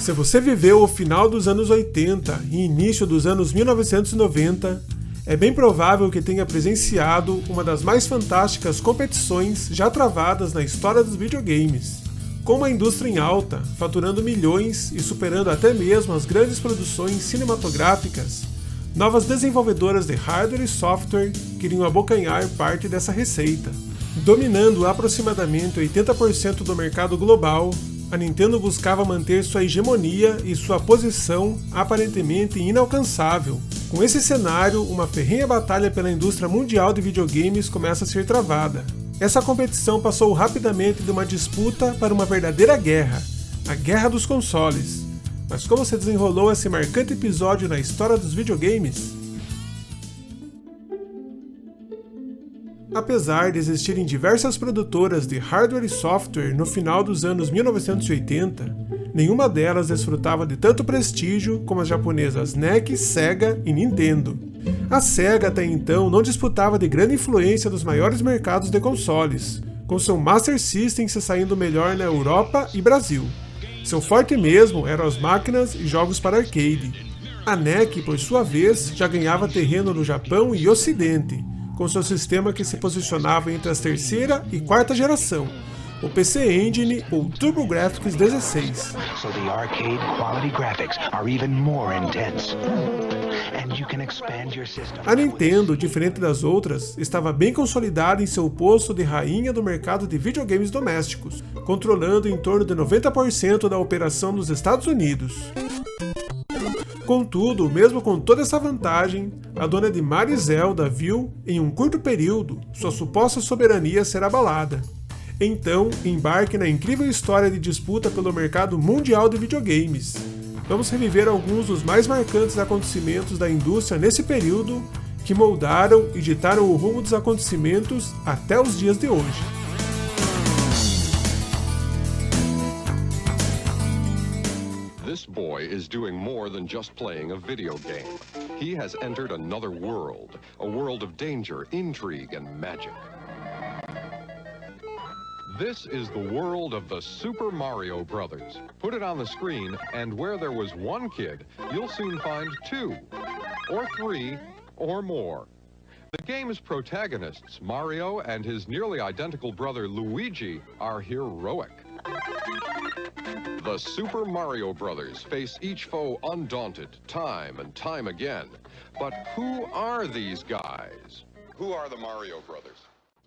Se você viveu o final dos anos 80 e início dos anos 1990, é bem provável que tenha presenciado uma das mais fantásticas competições já travadas na história dos videogames. Com uma indústria em alta, faturando milhões e superando até mesmo as grandes produções cinematográficas, novas desenvolvedoras de hardware e software queriam abocanhar parte dessa receita. Dominando aproximadamente 80% do mercado global, a Nintendo buscava manter sua hegemonia e sua posição aparentemente inalcançável. Com esse cenário, uma ferrenha batalha pela indústria mundial de videogames começa a ser travada. Essa competição passou rapidamente de uma disputa para uma verdadeira guerra, a Guerra dos Consoles. Mas como se desenrolou esse marcante episódio na história dos videogames? Apesar de existirem diversas produtoras de hardware e software no final dos anos 1980, nenhuma delas desfrutava de tanto prestígio como as japonesas NEC, Sega e Nintendo. A Sega até então não disputava de grande influência dos maiores mercados de consoles, com seu Master System se saindo melhor na Europa e Brasil. Seu forte mesmo eram as máquinas e jogos para arcade. A NEC, por sua vez, já ganhava terreno no Japão e Ocidente, com seu sistema que se posicionava entre as terceira e quarta geração, o PC Engine ou TurboGrafx 16. A Nintendo, diferente das outras, estava bem consolidada em seu posto de rainha do mercado de videogames domésticos, controlando em torno de 90% da operação nos Estados Unidos. Contudo, mesmo com toda essa vantagem, a dona de Mario e Zelda viu, em um curto período, sua suposta soberania ser abalada. Então, embarque na incrível história de disputa pelo mercado mundial de videogames. Vamos reviver alguns dos mais marcantes acontecimentos da indústria nesse período, que moldaram e ditaram o rumo dos acontecimentos até os dias de hoje. This boy is doing more than just playing a video game. He has entered another world, a world of danger, intrigue, and magic. This is the world of the Super Mario Brothers. Put it on the screen, and where there was one kid, you'll soon find two, or three, or more. The game's protagonists, Mario and his nearly identical brother Luigi, are heroic. The Super Mario Brothers face each foe undaunted, time and time again. But who are these guys? Who are the Mario Brothers?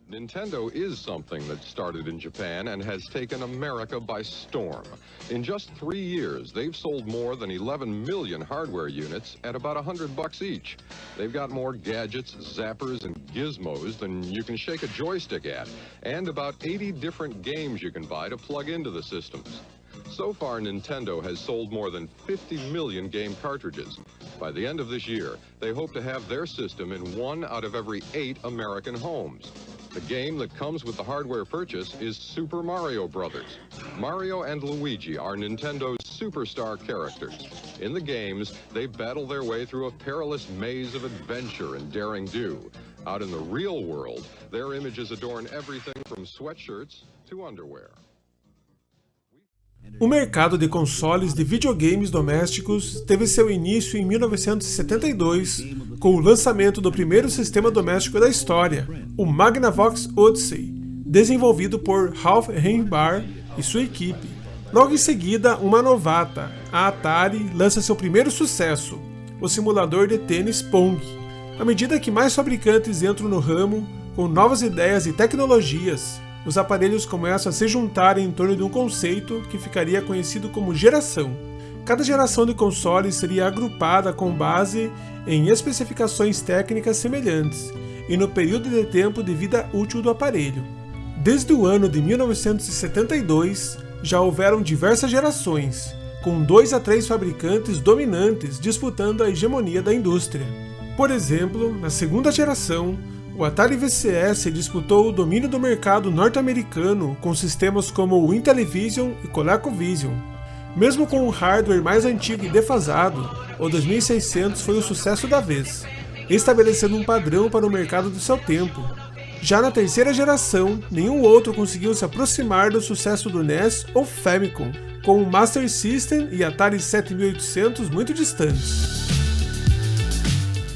Nintendo is something that started in Japan and has taken America by storm. In just 3 years, they've sold more than 11 million hardware units at about $100 each. They've got more gadgets, zappers, and gizmos than you can shake a joystick at, and about 80 different games you can buy to plug into the systems. So far, Nintendo has sold more than 50 million game cartridges. By the end of this year, they hope to have their system in 1 out of every 8 American homes. The game that comes with the hardware purchase is Super Mario Brothers. Mario and Luigi are Nintendo's superstar characters. In the games, they battle their way through a perilous maze of adventure and daring do. Out in the real world, their images adorn everything from sweatshirts to underwear. O mercado de consoles de videogames domésticos teve seu início em 1972 com o lançamento do primeiro sistema doméstico da história, o Magnavox Odyssey, desenvolvido por Ralph Heinbar e sua equipe. Logo em seguida, uma novata, a Atari, lança seu primeiro sucesso, o simulador de tênis Pong. À medida que mais fabricantes entram no ramo, com novas ideias e tecnologias, os aparelhos começam a se juntar em torno de um conceito que ficaria conhecido como geração. Cada geração de consoles seria agrupada com base em especificações técnicas semelhantes e no período de tempo de vida útil do aparelho. Desde o ano de 1972, já houveram diversas gerações, com 2 a 3 fabricantes dominantes disputando a hegemonia da indústria. Por exemplo, na segunda geração, o Atari VCS disputou o domínio do mercado norte-americano com sistemas como o Intellivision e ColecoVision. Mesmo com um hardware mais antigo e defasado, o 2600 foi o sucesso da vez, estabelecendo um padrão para o mercado do seu tempo. Já na terceira geração, nenhum outro conseguiu se aproximar do sucesso do NES ou Famicom, com o Master System e Atari 7800 muito distantes.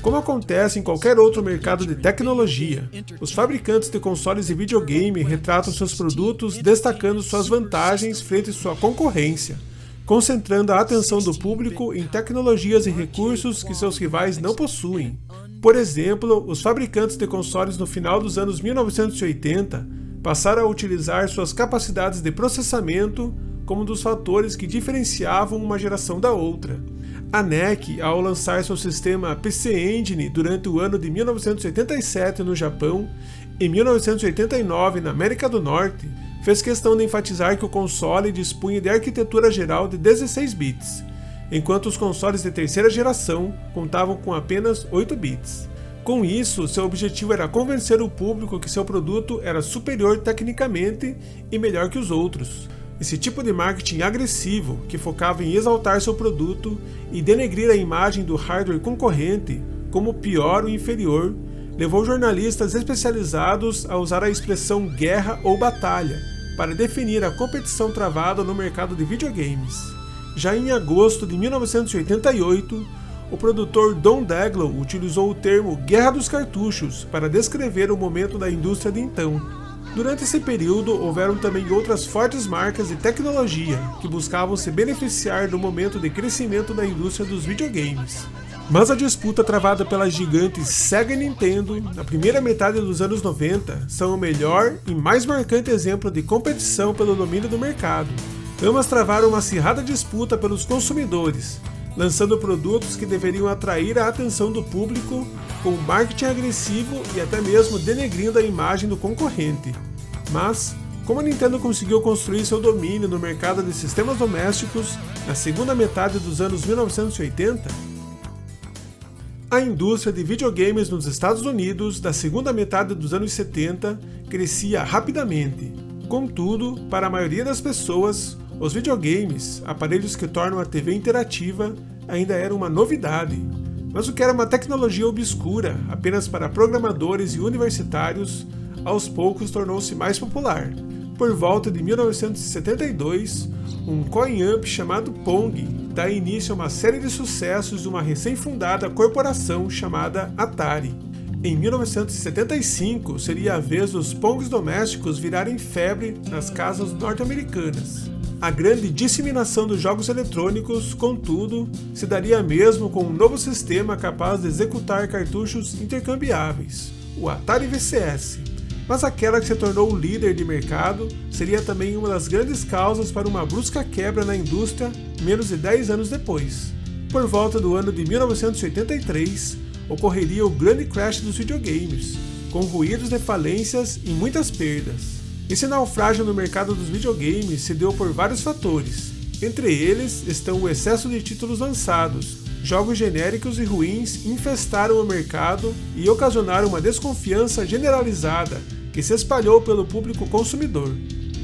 Como acontece em qualquer outro mercado de tecnologia, os fabricantes de consoles e videogame retratam seus produtos destacando suas vantagens frente à sua concorrência, concentrando a atenção do público em tecnologias e recursos que seus rivais não possuem. Por exemplo, os fabricantes de consoles no final dos anos 1980 passaram a utilizar suas capacidades de processamento como um dos fatores que diferenciavam uma geração da outra. A NEC, ao lançar seu sistema PC Engine durante o ano de 1987 no Japão e 1989 na América do Norte, fez questão de enfatizar que o console dispunha de arquitetura geral de 16 bits, enquanto os consoles de terceira geração contavam com apenas 8 bits. Com isso, seu objetivo era convencer o público que seu produto era superior tecnicamente e melhor que os outros. Esse tipo de marketing agressivo, que focava em exaltar seu produto e denegrir a imagem do hardware concorrente como pior ou inferior, levou jornalistas especializados a usar a expressão guerra ou batalha para definir a competição travada no mercado de videogames. Já em agosto de 1988, o produtor Don Daglow utilizou o termo Guerra dos Cartuchos para descrever o momento da indústria de então. Durante esse período, houveram também outras fortes marcas de tecnologia que buscavam se beneficiar do momento de crescimento da indústria dos videogames. Mas a disputa travada pelas gigantes Sega e Nintendo na primeira metade dos anos 90 são o melhor e mais marcante exemplo de competição pelo domínio do mercado. Ambas travaram uma acirrada disputa pelos consumidores, lançando produtos que deveriam atrair a atenção do público com marketing agressivo e até mesmo denegrindo a imagem do concorrente. Mas, como a Nintendo conseguiu construir seu domínio no mercado de sistemas domésticos na segunda metade dos anos 1980, a indústria de videogames nos Estados Unidos da segunda metade dos anos 70 crescia rapidamente. Contudo, para a maioria das pessoas, os videogames, aparelhos que tornam a TV interativa, ainda eram uma novidade. Mas o que era uma tecnologia obscura apenas para programadores e universitários, aos poucos tornou-se mais popular. Por volta de 1972, um coin-up chamado Pong dá início a uma série de sucessos de uma recém-fundada corporação chamada Atari. Em 1975, seria a vez dos Pongs domésticos virarem febre nas casas norte-americanas. A grande disseminação dos jogos eletrônicos, contudo, se daria mesmo com um novo sistema capaz de executar cartuchos intercambiáveis, o Atari VCS. Mas aquela que se tornou o líder de mercado seria também uma das grandes causas para uma brusca quebra na indústria menos de 10 anos depois. Por volta do ano de 1983, ocorreria o grande crash dos videogames, com ruídos de falências e muitas perdas. Esse naufrágio no mercado dos videogames se deu por vários fatores. Entre eles estão o excesso de títulos lançados, jogos genéricos e ruins infestaram o mercado e ocasionaram uma desconfiança generalizada que se espalhou pelo público consumidor.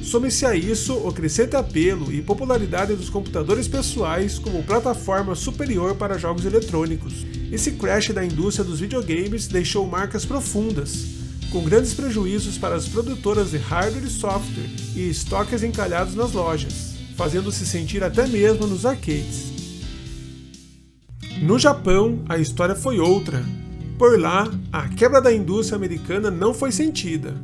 Some-se a isso o crescente apelo e popularidade dos computadores pessoais como plataforma superior para jogos eletrônicos. Esse crash da indústria dos videogames deixou marcas profundas, com grandes prejuízos para as produtoras de hardware e software e estoques encalhados nas lojas, fazendo-se sentir até mesmo nos arcades. No Japão, a história foi outra. Por lá, a quebra da indústria americana não foi sentida.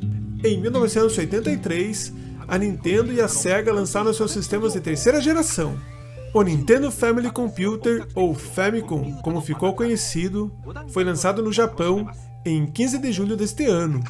Em 1983, a Nintendo e a Sega lançaram seus sistemas de terceira geração. O Nintendo Family Computer, ou Famicom, como ficou conhecido, foi lançado no Japão em 15 de julho deste ano.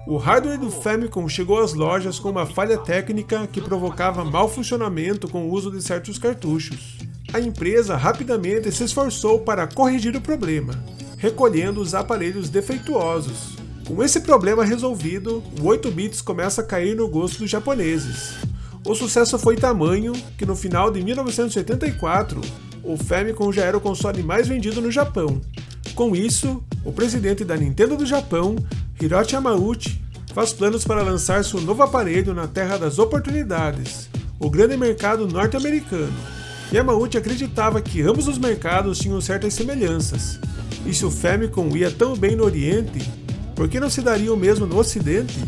O hardware do Famicom chegou às lojas com uma falha técnica que provocava mau funcionamento com o uso de certos cartuchos. A empresa rapidamente se esforçou para corrigir o problema, recolhendo os aparelhos defeituosos. Com esse problema resolvido, o 8 bits começa a cair no gosto dos japoneses. O sucesso foi tamanho que no final de 1984, o Famicom já era o console mais vendido no Japão. Com isso, o presidente da Nintendo do Japão, Hiroshi Yamauchi, faz planos para lançar seu novo aparelho na terra das oportunidades, o grande mercado norte-americano. Yamauchi acreditava que ambos os mercados tinham certas semelhanças, e se o Famicom ia tão bem no Oriente, Por que não se daria o mesmo no Ocidente?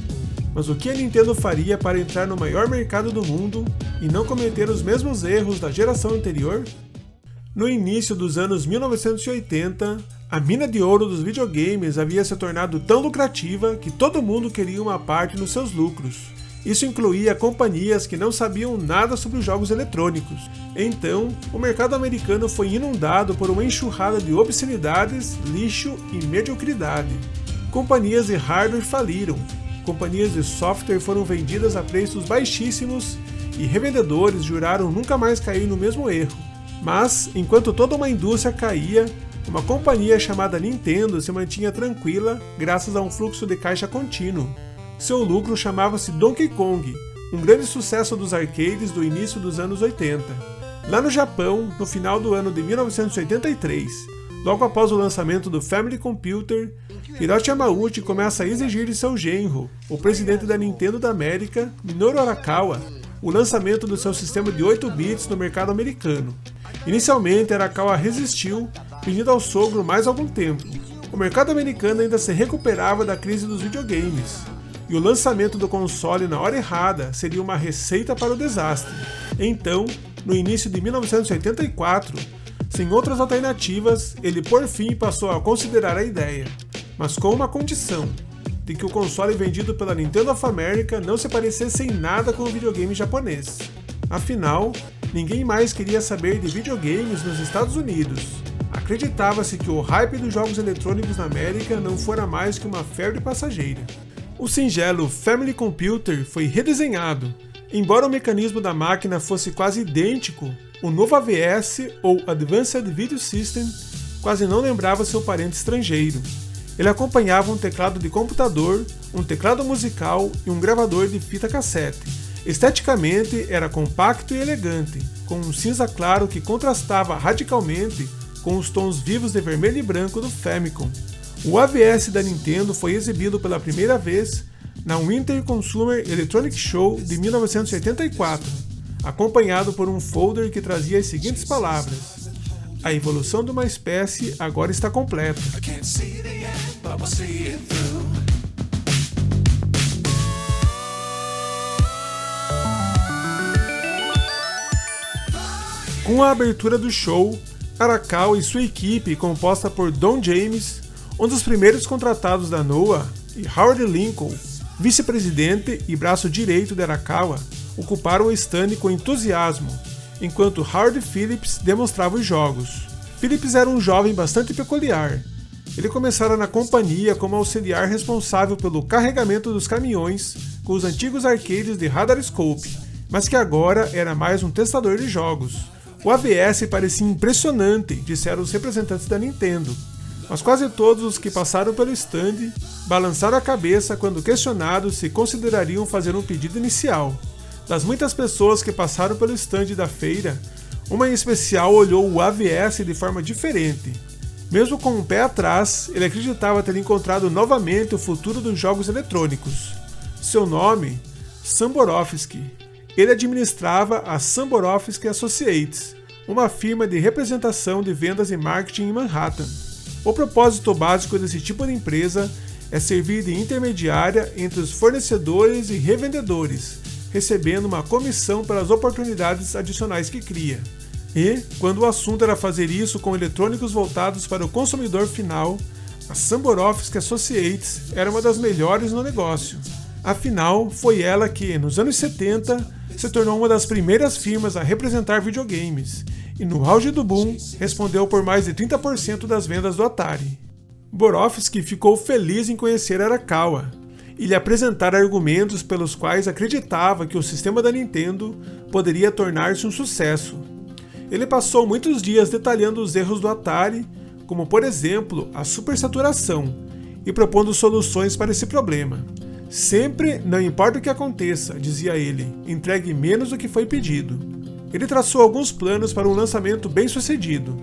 Mas o que a Nintendo faria para entrar no maior mercado do mundo e não cometer os mesmos erros da geração anterior? No início dos anos 1980, a mina de ouro dos videogames havia se tornado tão lucrativa que todo mundo queria uma parte nos seus lucros. Isso incluía companhias que não sabiam nada sobre os jogos eletrônicos. Então, o mercado americano foi inundado por uma enxurrada de obscenidades, lixo e mediocridade. Companhias de hardware faliram, companhias de software foram vendidas a preços baixíssimos e revendedores juraram nunca mais cair no mesmo erro. Mas, enquanto toda uma indústria caía, uma companhia chamada Nintendo se mantinha tranquila graças a um fluxo de caixa contínuo. Seu lucro chamava-se Donkey Kong, um grande sucesso dos arcades do início dos anos 80. Lá no Japão, no final do ano de 1983, logo após o lançamento do Family Computer, Hiroshi Yamauchi começa a exigir de seu genro, o presidente da Nintendo da América, Minoru Arakawa, o lançamento do seu sistema de 8 bits no mercado americano. Inicialmente, Arakawa resistiu, pedindo ao sogro mais algum tempo. O mercado americano ainda se recuperava da crise dos videogames, e o lançamento do console na hora errada seria uma receita para o desastre. Então, no início de 1984, sem outras alternativas, ele por fim passou a considerar a ideia, mas com uma condição, de que o console vendido pela Nintendo of America não se parecesse em nada com o videogame japonês. Afinal, ninguém mais queria saber de videogames nos Estados Unidos. Acreditava-se que o hype dos jogos eletrônicos na América não fora mais que uma febre passageira. O singelo Family Computer foi redesenhado. Embora o mecanismo da máquina fosse quase idêntico, o novo AVS, ou Advanced Video System, quase não lembrava seu parente estrangeiro. Ele acompanhava um teclado de computador, um teclado musical e um gravador de fita cassete. Esteticamente, era compacto e elegante, com um cinza claro que contrastava radicalmente com os tons vivos de vermelho e branco do Famicom. O AVS da Nintendo foi exibido pela primeira vez na Winter Consumer Electronic Show de 1984, acompanhado por um folder que trazia as seguintes palavras: a evolução de uma espécie agora está completa. Com a abertura do show, Arakawa e sua equipe, composta por Don James, um dos primeiros contratados da NOAA, e Howard Lincoln, vice-presidente e braço direito de Arakawa, ocuparam o stand com entusiasmo, enquanto Howard Phillips demonstrava os jogos. Phillips era um jovem bastante peculiar. Ele começara na companhia como auxiliar responsável pelo carregamento dos caminhões com os antigos arcades de Radarscope, mas que agora era mais um testador de jogos. O AVS parecia impressionante, disseram os representantes da Nintendo, mas quase todos os que passaram pelo stand balançaram a cabeça quando questionados se considerariam fazer um pedido inicial. Das muitas pessoas que passaram pelo stand da feira, uma em especial olhou o AVS de forma diferente. Mesmo com um pé atrás, ele acreditava ter encontrado novamente o futuro dos jogos eletrônicos. Seu nome? Sam Borofsky. Ele administrava a Sam Borofsky Associates, uma firma de representação de vendas e marketing em Manhattan. O propósito básico desse tipo de empresa é servir de intermediária entre os fornecedores e revendedores, recebendo uma comissão pelas oportunidades adicionais que cria. E, quando o assunto era fazer isso com eletrônicos voltados para o consumidor final, a Sam Borofsky Associates era uma das melhores no negócio. Afinal, foi ela que, nos anos 70, se tornou uma das primeiras firmas a representar videogames, e no auge do boom, respondeu por mais de 30% das vendas do Atari. Borofsky ficou feliz em conhecer Arakawa e lhe apresentar argumentos pelos quais acreditava que o sistema da Nintendo poderia tornar-se um sucesso. Ele passou muitos dias detalhando os erros do Atari, como por exemplo a supersaturação, e propondo soluções para esse problema. Sempre, não importa o que aconteça, dizia ele, entregue menos do que foi pedido. Ele traçou alguns planos para um lançamento bem-sucedido.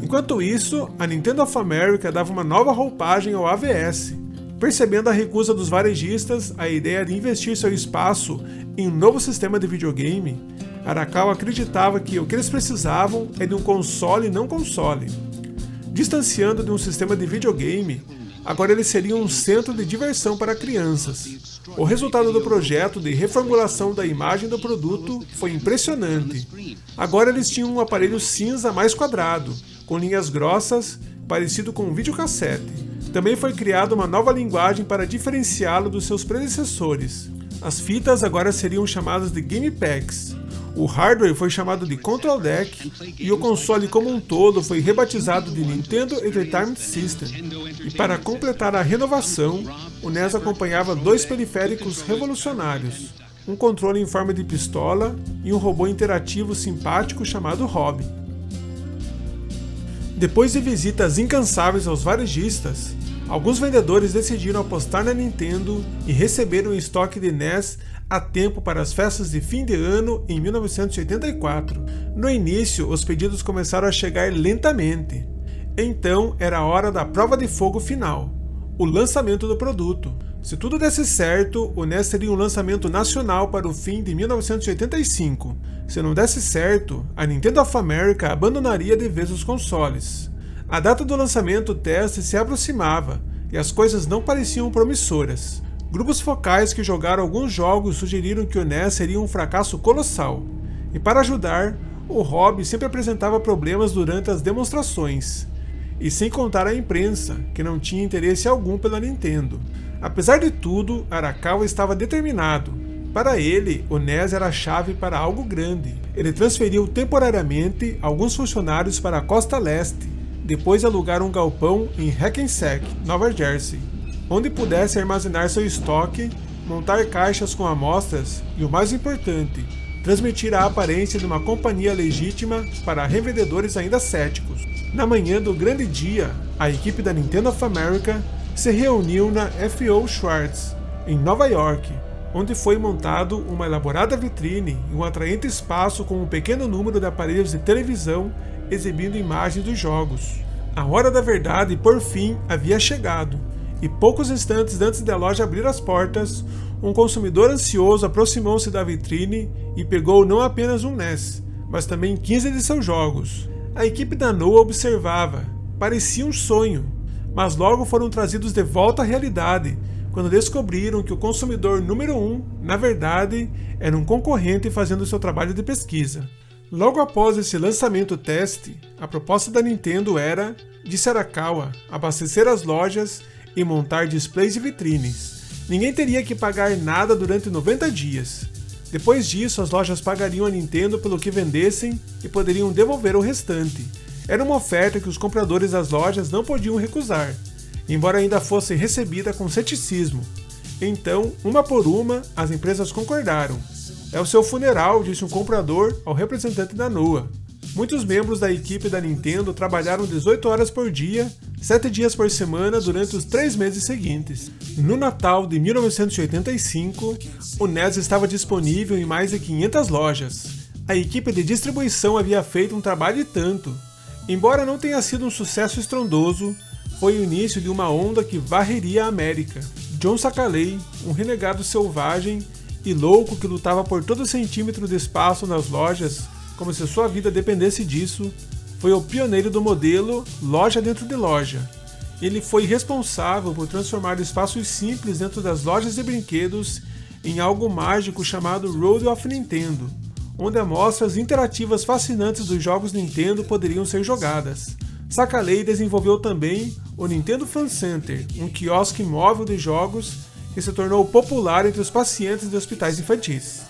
Enquanto isso, a Nintendo of America dava uma nova roupagem ao AVS. Percebendo a recusa dos varejistas à ideia de investir seu espaço em um novo sistema de videogame, Arakawa acreditava que o que eles precisavam é de um console não console. Distanciando de um sistema de videogame, agora ele seria um centro de diversão para crianças. O resultado do projeto de reformulação da imagem do produto foi impressionante. Agora eles tinham um aparelho cinza mais quadrado, com linhas grossas, parecido com um videocassete. Também foi criada uma nova linguagem para diferenciá-lo dos seus predecessores. As fitas agora seriam chamadas de Game Packs. O hardware foi chamado de Control Deck e o console como um todo foi rebatizado de Nintendo Entertainment System. E para completar a renovação, o NES acompanhava dois periféricos revolucionários, um controle em forma de pistola e um robô interativo simpático chamado Rob. Depois de visitas incansáveis aos varejistas, alguns vendedores decidiram apostar na Nintendo e receberam um estoque de NES a tempo para as festas de fim de ano em 1984. No início, os pedidos começaram a chegar lentamente. Então, era a hora da prova de fogo final, o lançamento do produto. Se tudo desse certo, o NES teria um lançamento nacional para o fim de 1985. Se não desse certo, a Nintendo of America abandonaria de vez os consoles. A data do lançamento teste se aproximava e as coisas não pareciam promissoras. Grupos focais que jogaram alguns jogos sugeriram que o NES seria um fracasso colossal. E para ajudar, o Rob sempre apresentava problemas durante as demonstrações. E sem contar a imprensa, que não tinha interesse algum pela Nintendo. Apesar de tudo, Arakawa estava determinado. Para ele, o NES era a chave para algo grande. Ele transferiu temporariamente alguns funcionários para a costa leste, depois de alugar um galpão em Hackensack, Nova Jersey, onde pudesse armazenar seu estoque, montar caixas com amostras e, o mais importante, transmitir a aparência de uma companhia legítima para revendedores ainda céticos. Na manhã do grande dia, a equipe da Nintendo of America se reuniu na F.O. Schwartz, em Nova York, onde foi montado uma elaborada vitrine e um atraente espaço com um pequeno número de aparelhos de televisão exibindo imagens dos jogos. A hora da verdade, por fim, havia chegado, e poucos instantes antes da loja abrir as portas, um consumidor ansioso aproximou-se da vitrine e pegou não apenas um NES, mas também 15 de seus jogos. A equipe da Noah observava. Parecia um sonho, mas logo foram trazidos de volta à realidade, quando descobriram que o consumidor número 1, na verdade, era um concorrente fazendo seu trabalho de pesquisa. Logo após esse lançamento teste, a proposta da Nintendo era, disse Arakawa, abastecer as lojas e montar displays e vitrines. Ninguém teria que pagar nada durante 90 dias. Depois disso, as lojas pagariam a Nintendo pelo que vendessem e poderiam devolver o restante. Era uma oferta que os compradores das lojas não podiam recusar, embora ainda fosse recebida com ceticismo. Então, uma por uma, as empresas concordaram. É o seu funeral, disse um comprador ao representante da Noah. Muitos membros da equipe da Nintendo trabalharam 18 horas por dia, 7 dias por semana durante os 3 meses seguintes. No Natal de 1985, o NES estava disponível em mais de 500 lojas. A equipe de distribuição havia feito um trabalho e tanto. Embora não tenha sido um sucesso estrondoso, foi o início de uma onda que varreria a América. John Sacalay, um renegado selvagem e louco que lutava por todo centímetro de espaço nas lojas, como se sua vida dependesse disso, foi o pioneiro do modelo loja dentro de loja. Ele foi responsável por transformar espaços simples dentro das lojas de brinquedos em algo mágico chamado Road of Nintendo, onde amostras interativas fascinantes dos jogos Nintendo poderiam ser jogadas. Sacalay desenvolveu também o Nintendo Fan Center, um quiosque móvel de jogos que se tornou popular entre os pacientes de hospitais infantis.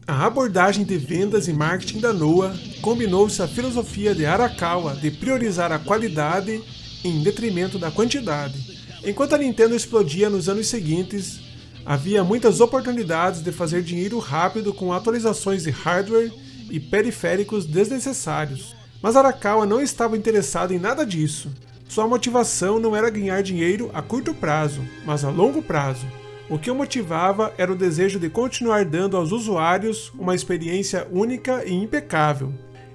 A abordagem de vendas e marketing da Noah combinou-se à filosofia de Arakawa de priorizar a qualidade em detrimento da quantidade. Enquanto a Nintendo explodia nos anos seguintes, havia muitas oportunidades de fazer dinheiro rápido com atualizações de hardware e periféricos desnecessários. Mas Arakawa não estava interessado em nada disso. Sua motivação não era ganhar dinheiro a curto prazo, mas a longo prazo. O que o motivava era o desejo de continuar dando aos usuários uma experiência única e impecável.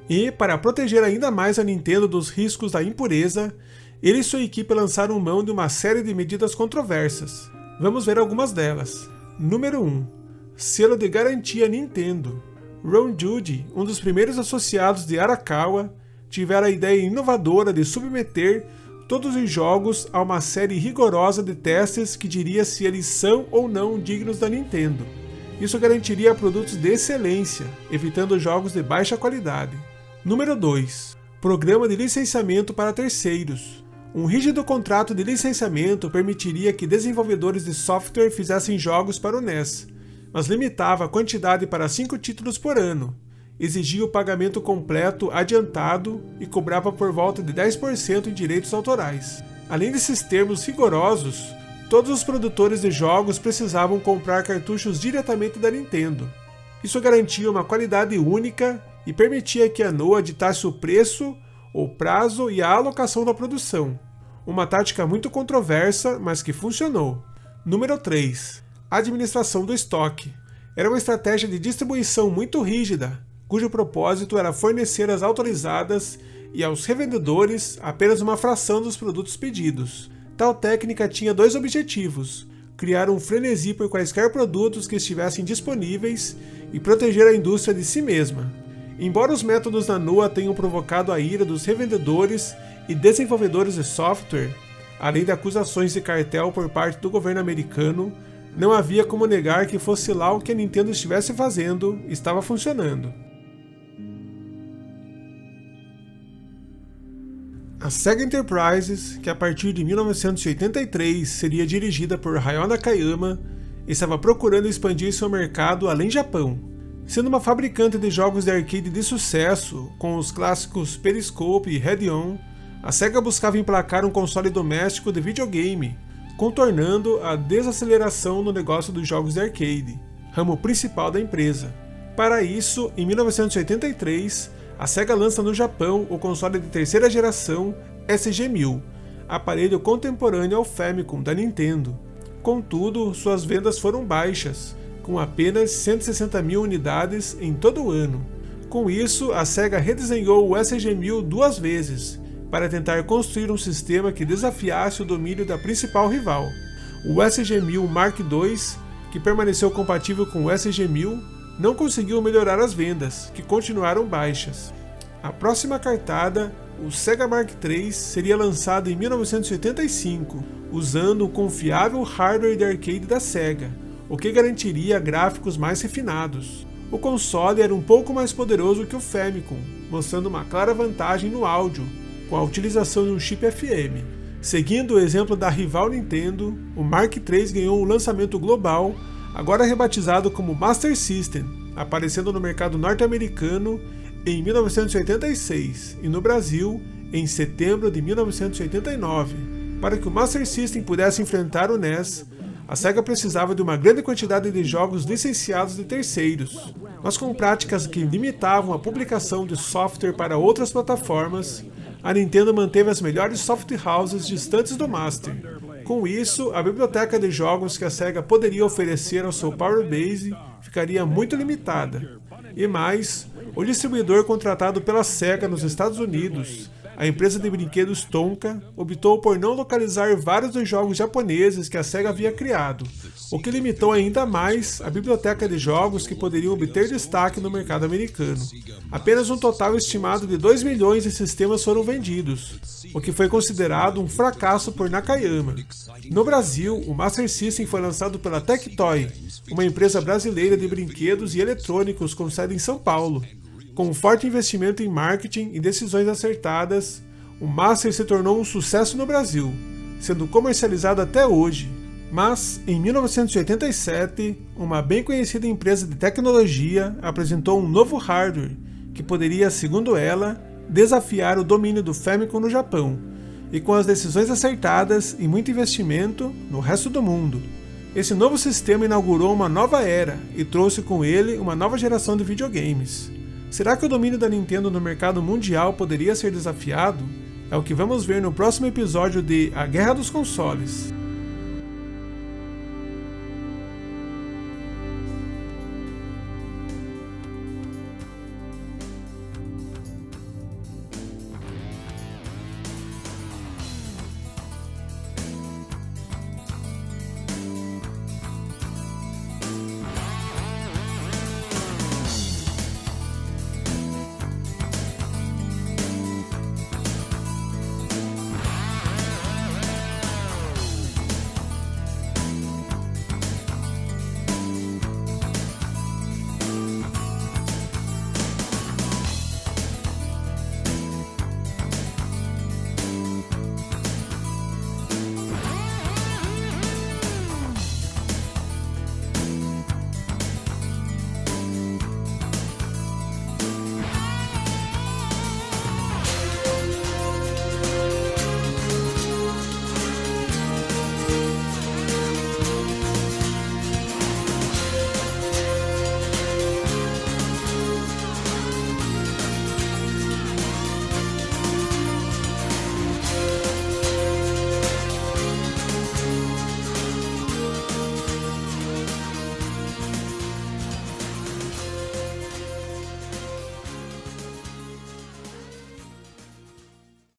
E, para proteger ainda mais a Nintendo dos riscos da impureza, Ele e sua equipe lançaram mão de uma série de medidas controversas. Vamos ver algumas delas. Número 1. Selo de garantia Nintendo. Ron Judy, um dos primeiros associados de Arakawa, tivera a ideia inovadora de submeter todos os jogos a uma série rigorosa de testes que diria se eles são ou não dignos da Nintendo. Isso garantiria produtos de excelência, evitando jogos de baixa qualidade. Número 2. Programa de licenciamento para terceiros. Um rígido contrato de licenciamento permitiria que desenvolvedores de software fizessem jogos para o NES, mas limitava a quantidade para 5 títulos por ano, exigia o pagamento completo adiantado e cobrava por volta de 10% em direitos autorais. Além desses termos rigorosos, todos os produtores de jogos precisavam comprar cartuchos diretamente da Nintendo. Isso garantia uma qualidade única e permitia que a NOAA ditasse o preço, o prazo e a alocação da produção. Uma tática muito controversa, mas que funcionou. Número 3. Administração do estoque. Era uma estratégia de distribuição muito rígida, cujo propósito era fornecer às autorizadas e aos revendedores apenas uma fração dos produtos pedidos. Tal técnica tinha 2 objetivos: criar um frenesi por quaisquer produtos que estivessem disponíveis e proteger a indústria de si mesma. Embora os métodos da NOAA tenham provocado a ira dos revendedores e desenvolvedores de software, além de acusações de cartel por parte do governo americano, não havia como negar que fosse lá o que a Nintendo estivesse fazendo, estava funcionando. A Sega Enterprises, que a partir de 1983 seria dirigida por Hayao Nakayama, estava procurando expandir seu mercado além do Japão. Sendo uma fabricante de jogos de arcade de sucesso, com os clássicos Periscope e Head-On, a Sega buscava emplacar um console doméstico de videogame, contornando a desaceleração no negócio dos jogos de arcade, ramo principal da empresa. Para isso, em 1983, a Sega lança no Japão o console de terceira geração SG-1000, aparelho contemporâneo ao Famicom da Nintendo. Contudo, suas vendas foram baixas, com apenas 160 mil unidades em todo o ano. Com isso, a Sega redesenhou o SG-1000 2 vezes, para tentar construir um sistema que desafiasse o domínio da principal rival. O SG-1000 Mark II, que permaneceu compatível com o SG-1000, não conseguiu melhorar as vendas, que continuaram baixas. A próxima cartada, o Sega Mark III, seria lançado em 1985, usando um confiável hardware de arcade da Sega, o que garantiria gráficos mais refinados. O console era um pouco mais poderoso que o Famicom, mostrando uma clara vantagem no áudio, com a utilização de um chip FM. Seguindo o exemplo da rival Nintendo, o Mark III ganhou um lançamento global, agora rebatizado como Master System, aparecendo no mercado norte-americano em 1986 e no Brasil em setembro de 1989. Para que o Master System pudesse enfrentar o NES, a Sega precisava de uma grande quantidade de jogos licenciados de terceiros, mas com práticas que limitavam a publicação de software para outras plataformas, a Nintendo manteve as melhores soft houses distantes do Master. Com isso, a biblioteca de jogos que a Sega poderia oferecer ao seu Power Base ficaria muito limitada. E mais, o distribuidor contratado pela Sega nos Estados Unidos, a empresa de brinquedos Tonka, optou por não localizar vários dos jogos japoneses que a Sega havia criado, o que limitou ainda mais a biblioteca de jogos que poderiam obter destaque no mercado americano. Apenas um total estimado de 2 milhões de sistemas foram vendidos, o que foi considerado um fracasso por Nakayama. No Brasil, o Master System foi lançado pela Tectoy, uma empresa brasileira de brinquedos e eletrônicos com sede em São Paulo. Com um forte investimento em marketing e decisões acertadas, o Master se tornou um sucesso no Brasil, sendo comercializado até hoje. Mas, em 1987, uma bem conhecida empresa de tecnologia apresentou um novo hardware que poderia, segundo ela, desafiar o domínio do Famicom no Japão, e com as decisões acertadas e muito investimento no resto do mundo. Esse novo sistema inaugurou uma nova era e trouxe com ele uma nova geração de videogames. Será que o domínio da Nintendo no mercado mundial poderia ser desafiado? É o que vamos ver no próximo episódio de A Guerra dos Consoles.